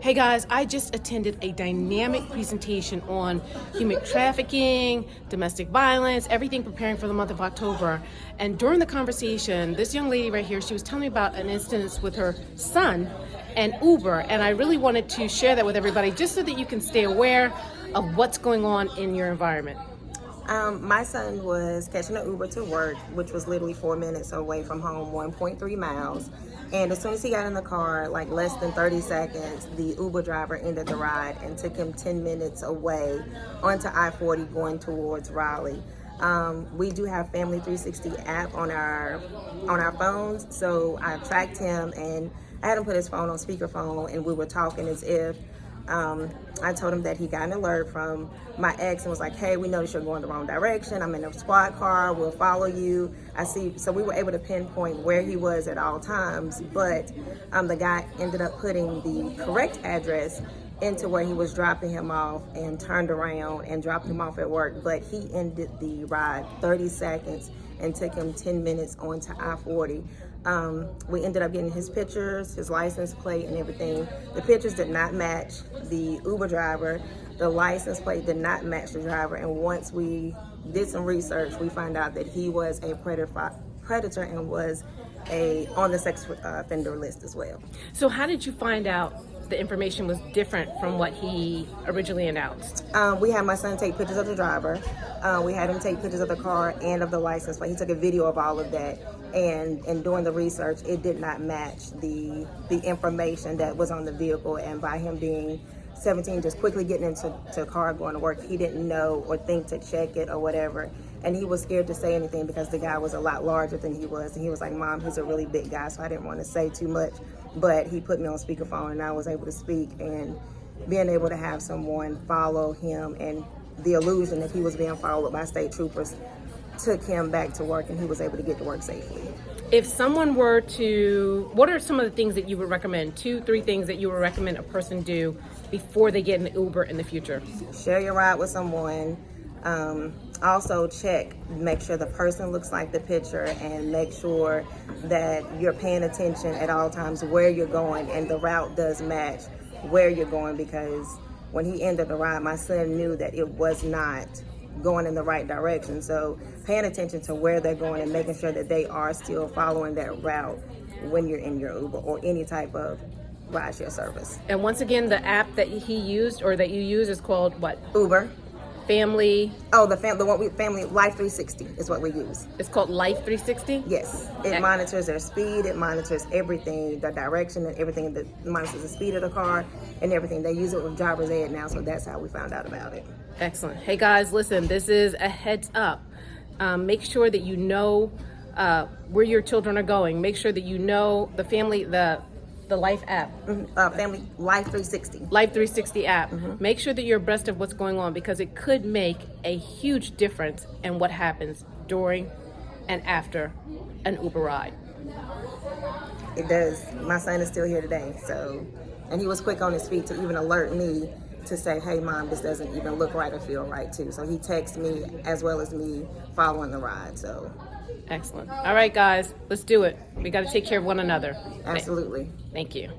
Hey guys, I just attended a dynamic presentation on human trafficking, domestic violence, everything preparing for the month of October. And during the conversation, this young lady right here, she was telling me about an instance with her son and Uber. And I really wanted to share that with everybody just so that you can stay aware of what's going on in your environment. My son was catching an Uber to work, which was literally 4 minutes away from home, 1.3 miles. And as soon as he got in the car, like less than 30 seconds, the Uber driver ended the ride and took him 10 minutes away onto I-40 going towards Raleigh. We do have Family 360 app on our phones, so I tracked him and I had him put his phone on speakerphone, and we were talking as if I told him that he got an alert from my ex and was like, hey, we noticed you're going the wrong direction. I'm in a squad car. We'll follow you. I see. So we were able to pinpoint where he was at all times. But the guy ended up putting the correct address into where he was dropping him off and turned around and dropped him off at work. But he ended the ride 30 seconds and took him 10 minutes onto I-40. We ended up getting his pictures, his license plate, and everything. The pictures did not match the Uber driver. The license plate did not match the driver. And once we did some research, we found out that he was a predator and was on the sex offender list as well. So how did you find out the information was different from what he originally announced? We had my son take pictures of the driver. We had him take pictures of the car and of the license plate. He took a video of all of that. And doing the research, it did not match the information that was on the vehicle. And by him being 17, just quickly getting into a car going to work, he didn't know or think to check it or whatever. And he was scared to say anything because the guy was a lot larger than he was. And he was like, Mom, he's a really big guy, so I didn't want to say too much. But he put me on speakerphone and I was able to speak, and being able to have someone follow him and the illusion that he was being followed by state troopers took him back to work, and he was able to get to work safely. If someone were to, what are some of the things that you would recommend? 2-3 things that you would recommend a person do before they get an Uber in the future? Share your ride with someone. Also make sure the person looks like the picture, and make sure that you're paying attention at all times where you're going and the route does match where you're going, because when he ended the ride, my son knew that it was not going in the right direction. So paying attention to where they're going and making sure that they are still following that route when you're in your Uber or any type of rideshare service. And once again, the app that he used or that you use is called what? Uber. Family. Oh, Family Life 360 is what we use. It's called Life 360? Yes. It monitors their speed, it monitors everything, the direction and everything. That monitors the speed of the car and everything. They use it with driver's ed now, so that's how we found out about it. Excellent. Hey guys, listen, this is a heads up. Make sure that you know where your children are going. Make sure that you know the Life app. Family Life 360. Life 360 app. Make sure that you're abreast of what's going on, because it could make a huge difference in what happens during and after an Uber ride. It does. My son is still here today, and he was quick on his feet to even alert me to say, hey Mom, this doesn't even look right or feel right too. So he texted me as well as me following the ride. So excellent. All right guys, let's do it. We got to take care of one another. Absolutely. Thank you.